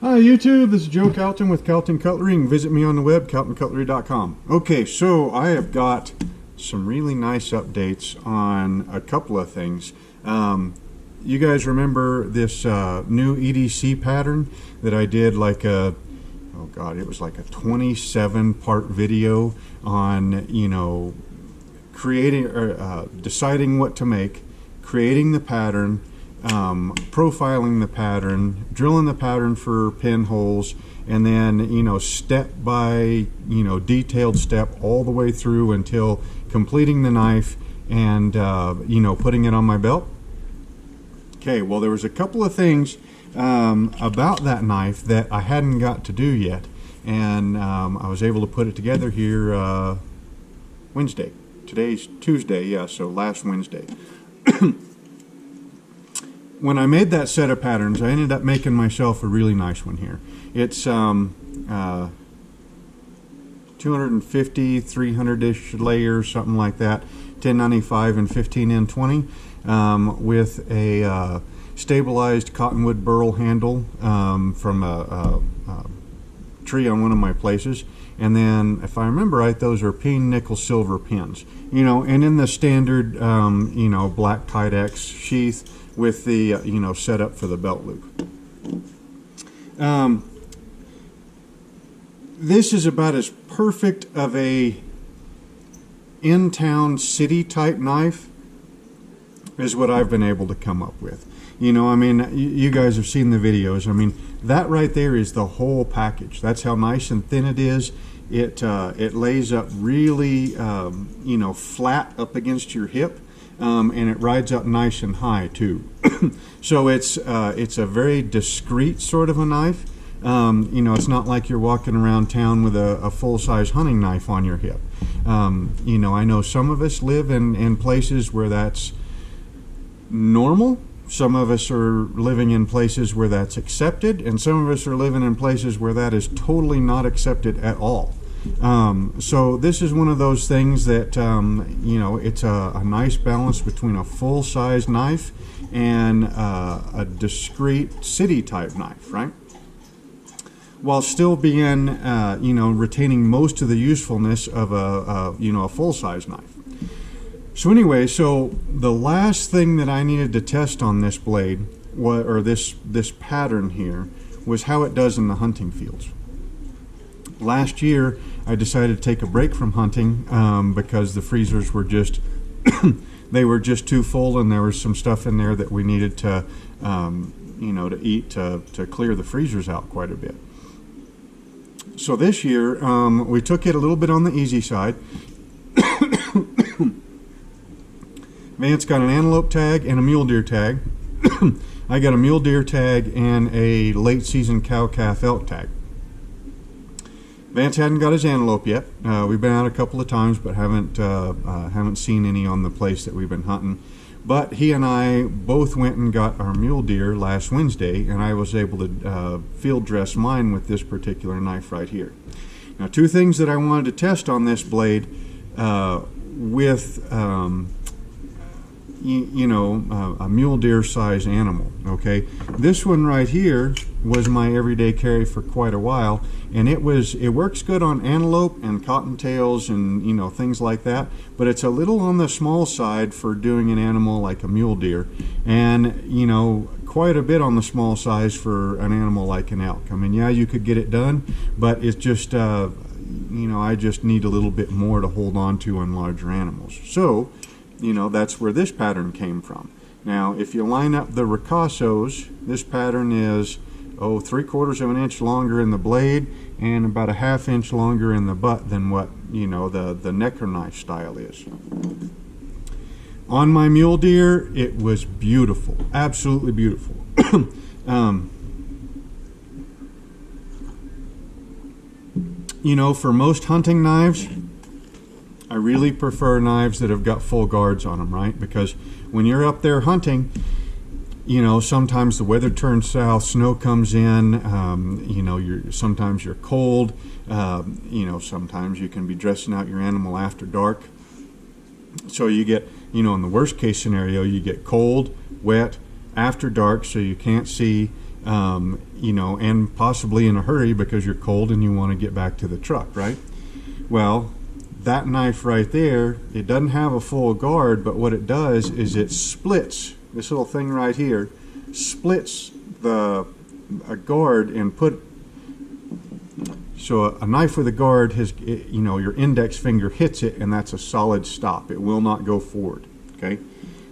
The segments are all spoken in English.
Hi YouTube, this is Joe Calton with Calton Cutlery. You can visit me on the web, caltoncutlery.com. Okay, so I have got some really nice updates on a couple of things. You guys remember this new EDC pattern that I did like a, oh god, it was like a 27-part video on, creating or deciding what to make, creating the pattern, profiling the pattern, drilling the pattern for pinholes, and then step by detailed step all the way through until completing the knife and putting it on my belt. Okay, well, there was a couple of things about that knife that I hadn't got to do yet, and I was able to put it together here Wednesday. Today's Tuesday, yeah, so last Wednesday. When I made that set of patterns, I ended up making myself a really nice one here. It's 250, 300-ish layers, something like that, 1095 and 15N20, with a stabilized cottonwood burl handle from a tree on one of my places. And then, if I remember right, those are peen, nickel, silver pins. And in the standard, black Kydex sheath, with the setup for the belt loop. This is about as perfect of a in-town city type knife as what I've been able to come up with. You guys have seen the videos. That right there is the whole package. That's how nice and thin it is. It lays up really flat up against your hip. And it rides up nice and high too. So it's a very discreet sort of a knife. It's not like you're walking around town with a full-size hunting knife on your hip. I know some of us live in places where that's normal. Some of us are living in places where that's accepted, and some of us are living in places where that is totally not accepted at all. So this is one of those things that, it's a nice balance between a full-size knife and a discreet city-type knife, right? While still being, retaining most of the usefulness of a full-size knife. So anyway, so the last thing that I needed to test on this blade, or this pattern here, was how it does in the hunting fields. Last year, I decided to take a break from hunting because the freezers were just they were just too full, and there was some stuff in there that we needed to to eat to clear the freezers out quite a bit. So this year we took it a little bit on the easy side. Vance got an antelope tag and a mule deer tag. I got a mule deer tag and a late season cow-calf elk tag. Vance hadn't got his antelope yet. We've been out a couple of times, but haven't seen any on the place that we've been hunting. But he and I both went and got our mule deer last Wednesday, and I was able to field dress mine with this particular knife right here. Now, two things that I wanted to test on this blade with a mule deer size animal. Okay, this one right here was my everyday carry for quite a while, and it works good on antelope and cottontails and things like that, but it's a little on the small side for doing an animal like a mule deer, and quite a bit on the small size for an animal like an elk. Yeah, you could get it done, but it's just I just need a little bit more to hold on to on larger animals. So that's where this pattern came from. Now, if you line up the ricassos, this pattern is 3/4 of an inch longer in the blade and about a 1/2 inch longer in the butt than what the necker knife style is. On my mule deer, it was beautiful, absolutely beautiful. For most hunting knives, I really prefer knives that have got full guards on them, right? Because when you're up there hunting, sometimes the weather turns south, snow comes in, sometimes you're cold, sometimes you can be dressing out your animal after dark. So you get, in the worst case scenario, you get cold, wet, after dark, so you can't see, you know, and possibly in a hurry because you're cold and you want to get back to the truck, right? Well, that knife right there, it doesn't have a full guard, but what it does is it splits, this little thing right here, splits a guard and so a knife with a guard has, you know, your index finger hits it and that's a solid stop. It will not go forward, okay?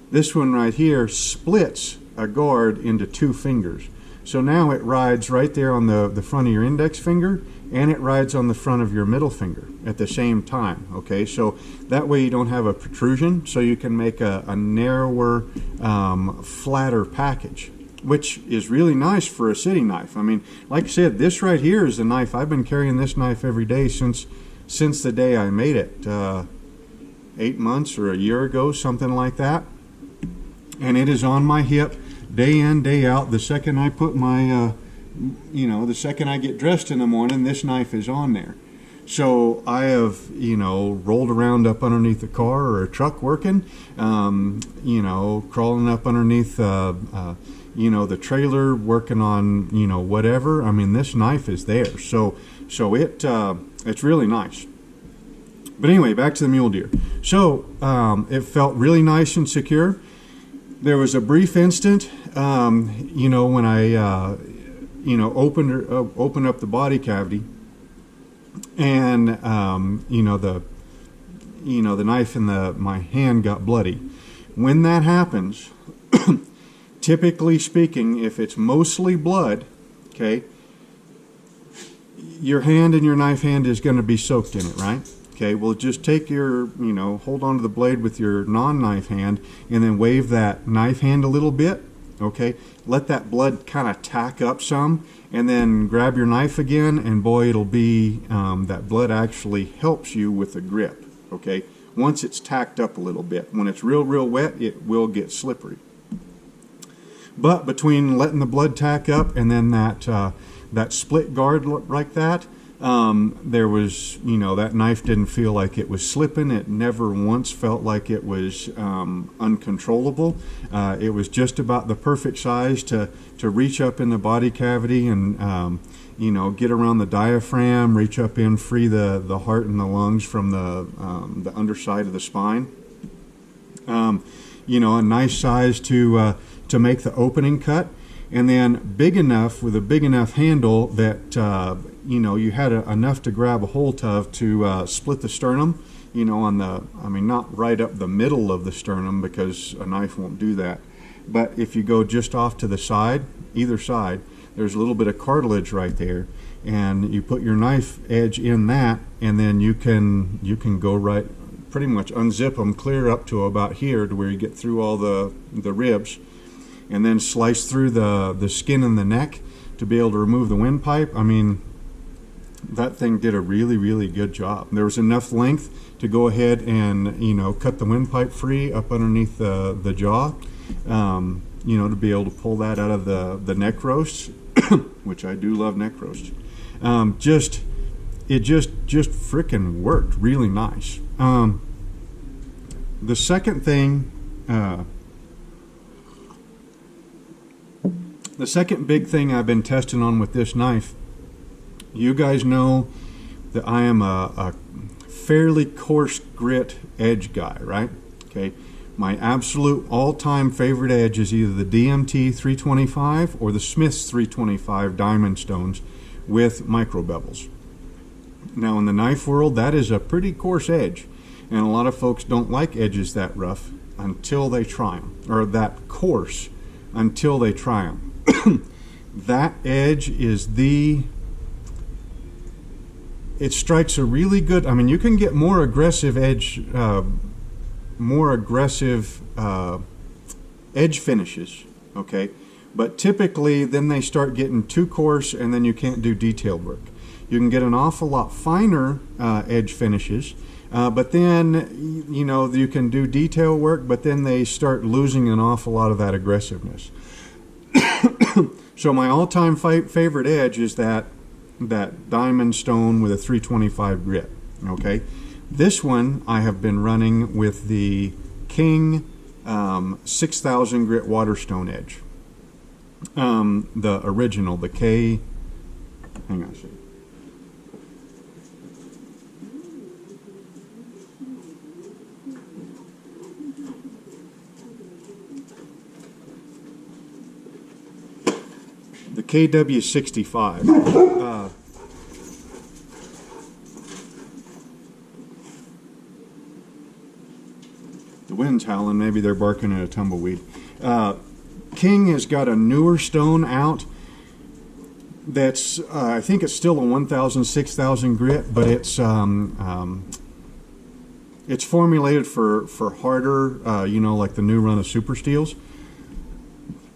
This one right here splits a guard into 2 fingers. So now it rides right there on the front of your index finger, and it rides on the front of your middle finger at the same time, okay? So that way you don't have a protrusion, so you can make a narrower, flatter package, which is really nice for a city knife. I mean, like I said, this right here is the knife. I've been carrying this knife every day since the day I made it, 8 months or a year ago, something like that. And it is on my hip day in, day out. The second I put my, you know, the second I get dressed in the morning, this knife is on there. So I have, you know, rolled around up underneath a car or a truck working, you know, crawling up underneath, you know, the trailer working on, you know, whatever. I mean, this knife is there. So it's really nice. But anyway, back to the mule deer. So it felt really nice and secure. There was a brief instant, you know, when I, you know, opened up the body cavity, and you know, the knife in my hand got bloody. When that happens, typically speaking, if it's mostly blood, okay, your hand and your knife hand is going to be soaked in it, right? Okay, well, just take your, you know, hold onto the blade with your non-knife hand and then wave that knife hand a little bit, okay? Let that blood kind of tack up some, and then grab your knife again, and boy, it'll be, that blood actually helps you with the grip, okay? Once it's tacked up a little bit. When it's real, real wet, it will get slippery. But between letting the blood tack up and then that split guard like that, there was, you know, that knife didn't feel like it was slipping. It never once felt like it was uncontrollable. It was just about the perfect size to reach up in the body cavity and, you know, get around the diaphragm, reach up in, free the heart and the lungs from the underside of the spine. You know, a nice size to make the opening cut. And then big enough, with a big enough handle that, you know, you had enough to grab a hold of to split the sternum, you know, on the, I mean, not right up the middle of the sternum because a knife won't do that. But if you go just off to the side, either side, there's a little bit of cartilage right there. And you put your knife edge in that, and then you can go right, pretty much unzip them clear up to about here to where you get through all the ribs, and then slice through the skin and the neck to be able to remove the windpipe. I mean, that thing did a really, really good job. There was enough length to go ahead and, you know, cut the windpipe free up underneath the jaw, you know, to be able to pull that out of the neck roasts, which I do love neck roasts. It just frickin' worked really nice. The second thing, the second big thing I've been testing on with this knife, you guys know that I am a fairly coarse grit edge guy, right? Okay, my absolute all-time favorite edge is either the DMT 325 or the Smith's 325 diamond stones with micro bevels. Now in the knife world, that is a pretty coarse edge, and a lot of folks don't like edges that rough until they try them, or that coarse until they try them. That edge is it strikes a really good, I mean, you can get more aggressive edge, edge finishes, okay? But typically then they start getting too coarse and then you can't do detail work. You can get an awful lot finer edge finishes, but then, you know, you can do detail work, but then they start losing an awful lot of that aggressiveness. So my all-time favorite edge is that diamond stone with a 325 grit, okay? This one I have been running with the King 6000 grit Waterstone edge. The original, the K. Hang on a second. The KW65. The wind's howling. Maybe they're barking at a tumbleweed. King has got a newer stone out that's, I think it's still a 1,000, 6,000 grit, but it's formulated for harder, you know, like the new run of super steels.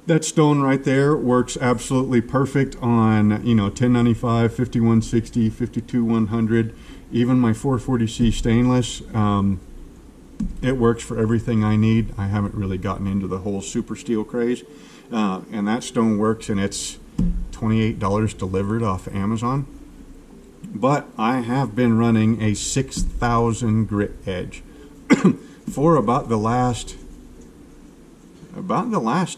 That stone right there works absolutely perfect on, you know, 1095, 5160, 52100, even my 440C stainless. It works for everything I need. I haven't really gotten into the whole super steel craze. And that stone works, and it's $28 delivered off Amazon. But I have been running a 6,000 grit edge for about the last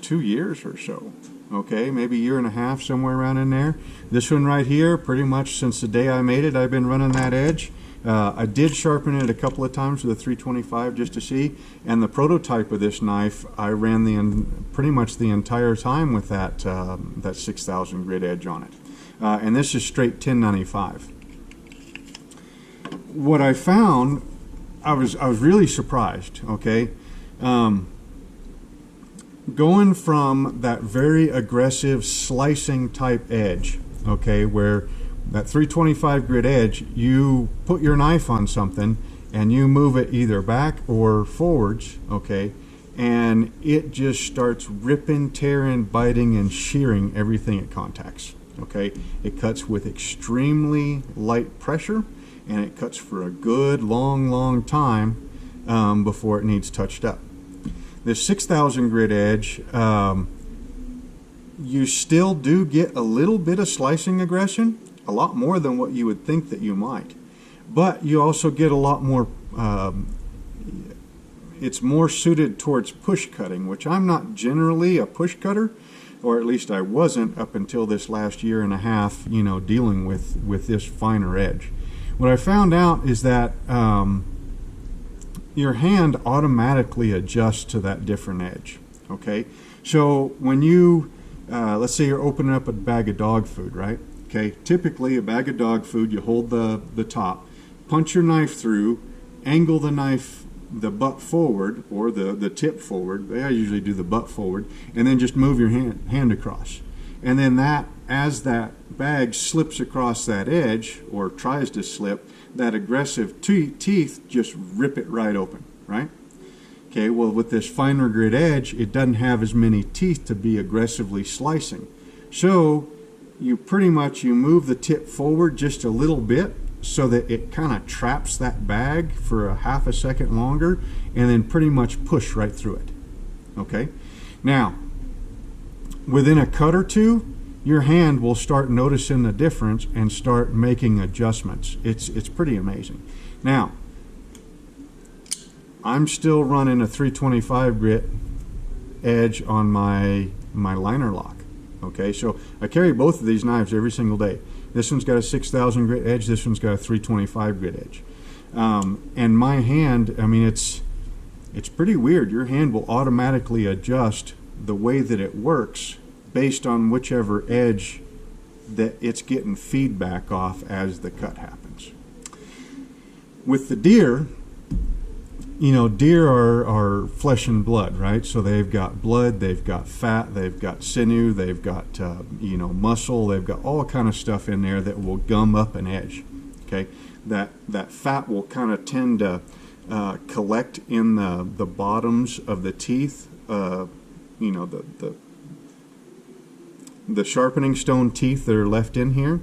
2 years or so. Okay, maybe a year and a half, somewhere around in there. This one right here, pretty much since the day I made it, I've been running that edge. I did sharpen it a couple of times with a 325 just to see, and the prototype of this knife I ran pretty much the entire time with that 6,000 grit edge on it, and this is straight 1095. What I found, I was really surprised. Okay, going from that very aggressive slicing type edge, okay, where that 325 grit edge, you put your knife on something and you move it either back or forwards, okay, and it just starts ripping, tearing, biting, and shearing everything it contacts, okay. It cuts with extremely light pressure, and it cuts for a good long time before it needs touched up. This 6,000 grit edge, you still do get a little bit of slicing aggression, a lot more than what you would think that you might, but you also get a lot more, it's more suited towards push cutting, which I'm not generally a push cutter, or at least I wasn't up until this last year and a half, you know, dealing with this finer edge. What I found out is that your hand automatically adjusts to that different edge, okay? So when you, let's say you're opening up a bag of dog food, right? Okay, typically a bag of dog food, you hold the top, punch your knife through, angle the knife, the butt forward, or the tip forward. I usually do the butt forward, and then just move your hand across. And then as that bag slips across that edge, or tries to slip, that aggressive teeth just rip it right open, right? Okay, well, with this finer grit edge, it doesn't have as many teeth to be aggressively slicing. So you move the tip forward just a little bit so that it kind of traps that bag for a half a second longer, and then pretty much push right through it. Okay, now within a cut or two, your hand will start noticing the difference and start making adjustments. It's pretty amazing. Now, I'm still running a 325 grit edge on my liner lock. Okay, so I carry both of these knives every single day. This one's got a 6,000 grit edge, this one's got a 325 grit edge. And my hand, I mean, it's pretty weird. Your hand will automatically adjust the way that it works based on whichever edge that it's getting feedback off as the cut happens. With the deer, you know, deer are flesh and blood, right? So they've got blood, they've got fat, they've got sinew, they've got you know, muscle, they've got all kind of stuff in there that will gum up an edge. Okay, that fat will kind of tend to collect in the bottoms of the teeth. You know, the sharpening stone teeth that are left in here.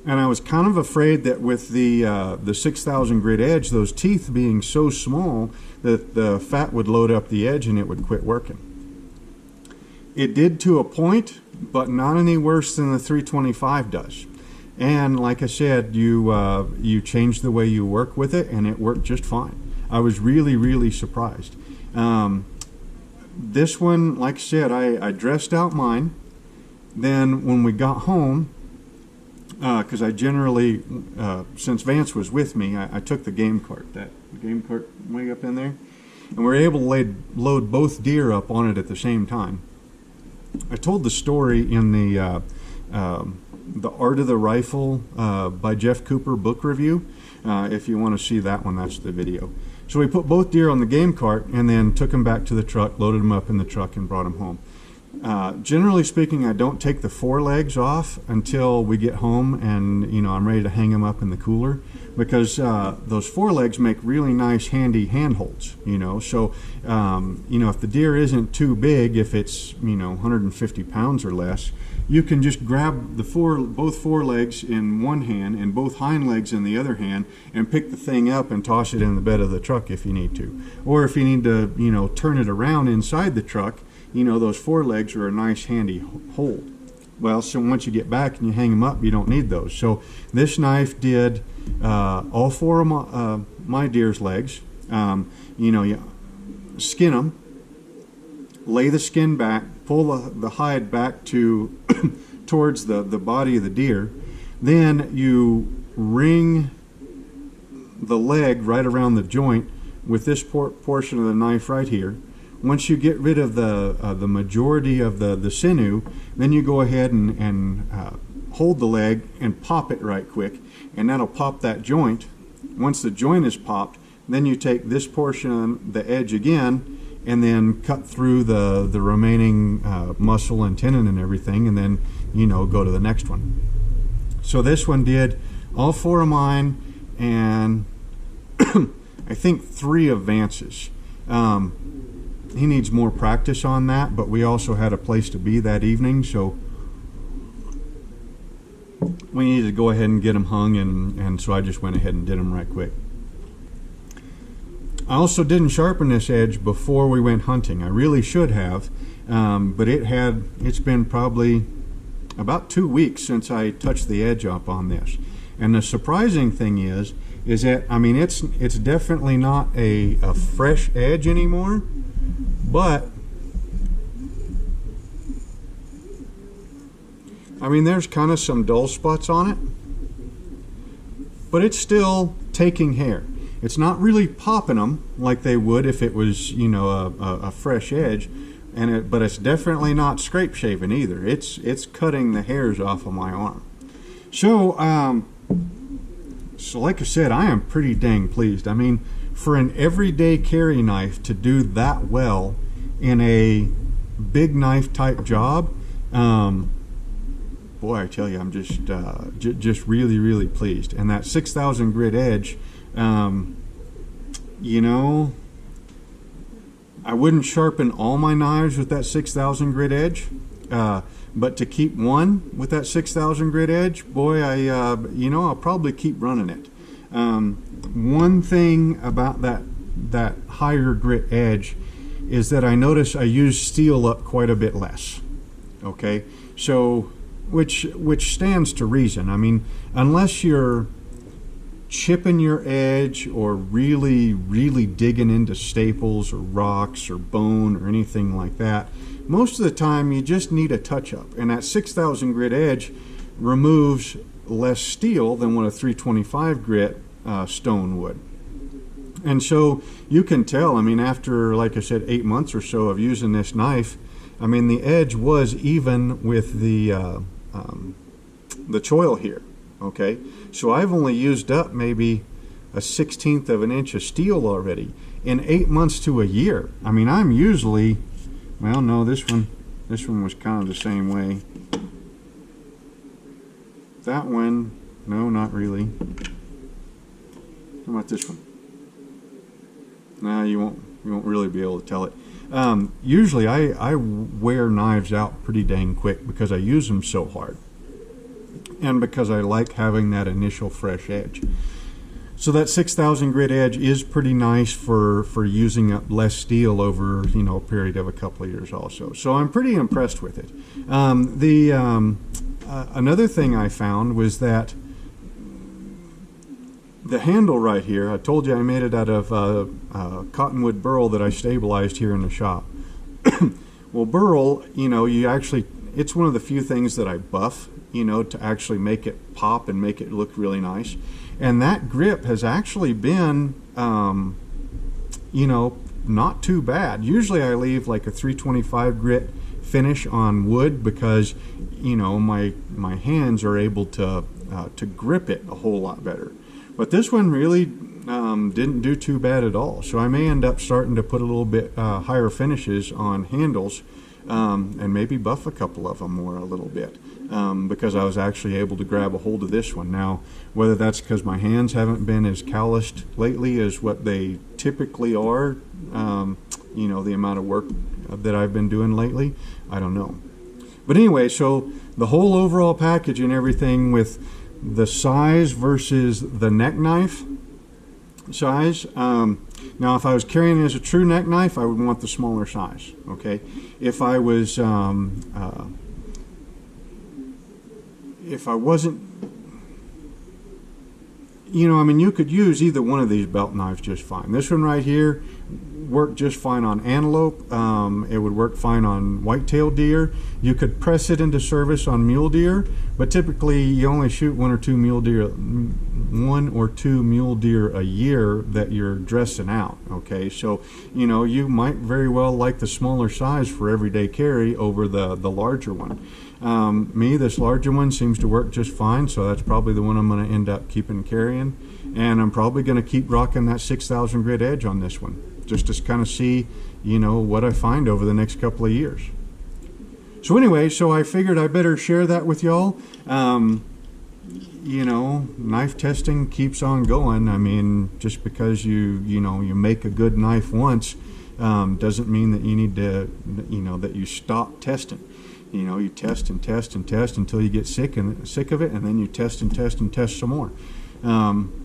And I was kind of afraid that with the 6,000 grit edge, those teeth being so small, that the fat would load up the edge and it would quit working. It did to a point, but not any worse than the 325 does. And like I said, you change the way you work with it, and it worked just fine. I was really surprised. this one, like I said, I dressed out mine. Then when we got home, because I generally, since Vance was with me, I took the game cart, that game cart way up in there, and we were able to load both deer up on it at the same time. I told the story in the Art of the Rifle by Jeff Cooper book review. If you want to see that one, that's the video. So we put both deer on the game cart and then took them back to the truck, loaded them up in the truck, and brought them home. Generally speaking, I don't take the forelegs off until we get home and, you know, I'm ready to hang them up in the cooler, because those forelegs make really nice handy handholds, you know. So, you know, if the deer isn't too big, if it's, you know, 150 pounds or less, you can just grab both forelegs in one hand and both hind legs in the other hand and pick the thing up and toss it in the bed of the truck if you need to. Or if you need to, you know, turn it around inside the truck, you know, those forelegs are a nice handy hold. Well, so once you get back and you hang them up, you don't need those. So this knife did all four of my deer's legs. You know, you skin them, lay the skin back, pull the hide back to towards the body of the deer. Then you ring the leg right around the joint with this portion of the knife right here. Once you get rid of the majority of the sinew, then you go ahead and hold the leg and pop it right quick, and that'll pop that joint. Once the joint is popped, then you take this portion on the edge again and then cut through the remaining muscle and tendon and everything, and then, you know, go to the next one. So this one did all four of mine and I think 3 of Vance's. He needs more practice on that, but we also had a place to be that evening, so we needed to go ahead and get them hung, and so I just went ahead and did them right quick. I also didn't sharpen this edge before we went hunting. I really should have, but it's been probably about 2 weeks since I touched the edge up on this. And the surprising thing is that, I mean, it's definitely not a fresh edge anymore, but I mean, there's kind of some dull spots on it, but it's still taking hair. It's not really popping them like they would if it was, you know, a fresh edge, but it's definitely not scrape shaving either. It's cutting the hairs off of my arm. So like I said, I am pretty dang pleased. I mean, for an everyday carry knife to do that well in a big knife type job, boy, I tell you, I'm just really, really pleased. And that 6,000 grit edge, you know, I wouldn't sharpen all my knives with that 6,000 grit edge, but to keep one with that 6,000 grit edge, boy, you know, I'll probably keep running it. One thing about that higher grit edge is that I notice I use steel up quite a bit less. Okay, so which stands to reason. I mean, unless you're chipping your edge or really, really digging into staples or rocks or bone or anything like that, most of the time you just need a touch-up. And that 6,000 grit edge removes less steel than what a 325 grit stone would. And so you can tell, I mean, after, like I said, 8 months or so of using this knife, I mean, the edge was even with the choil here. Okay, so I've only used up maybe a 1/16 of an inch of steel already in 8 months to a year. I mean, I'm usually, well, no, this one was kind of the same way. That one, no, not really. How about this one? No, you won't really be able to tell it. Usually I wear knives out pretty dang quick because I use them so hard, and because I like having that initial fresh edge. So that 6,000 grit edge is pretty nice for using up less steel over, you know, a period of a couple of years also. So I'm pretty impressed with it. Another thing I found was that the handle right here, I told you I made it out of cottonwood burl that I stabilized here in the shop. Well, burl, you know, it's one of the few things that I buff, you know, to actually make it pop and make it look really nice. And that grip has actually been, you know, not too bad. Usually I leave like a 325 grit finish on wood because, you know, my hands are able to grip it a whole lot better. But this one really didn't do too bad at all. So I may end up starting to put a little bit higher finishes on handles and maybe buff a couple of them more a little bit because I was actually able to grab a hold of this one. Now, whether that's because my hands haven't been as calloused lately as what they typically are, you know, the amount of work that I've been doing lately, I don't know. But anyway, so the whole overall package and everything with the size versus the neck knife size. Now, if I was carrying it as a true neck knife, I would want the smaller size. Okay, if I was, if I wasn't, you know, I mean, you could use either one of these belt knives just fine. This one right here worked just fine on antelope. It would work fine on white-tailed deer. You could press it into service on mule deer, but typically you only shoot one or two mule deer a year that you're dressing out. Okay, so you know, you might very well like the smaller size for everyday carry over the larger one. This larger one seems to work just fine, so that's probably the one I'm going to end up keeping carrying, and I'm probably going to keep rocking that 6,000 grit edge on this one, just to kind of see, you know, what I find over the next couple of years. So anyway, so I figured I better share that with y'all. You know, knife testing keeps on going. I mean, just because you make a good knife once doesn't mean that you need to, you know, that you stop testing. You know, you test and test and test until you get sick of it, and then you test and test and test some more.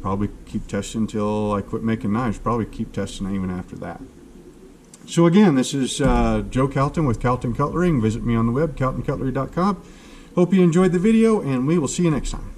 Probably keep testing until I quit making knives. Probably keep testing even after that. So again, this is Joe Calton with Calton Cutlery. Visit me on the web, caltoncutlery.com. Hope you enjoyed the video, and we will see you next time.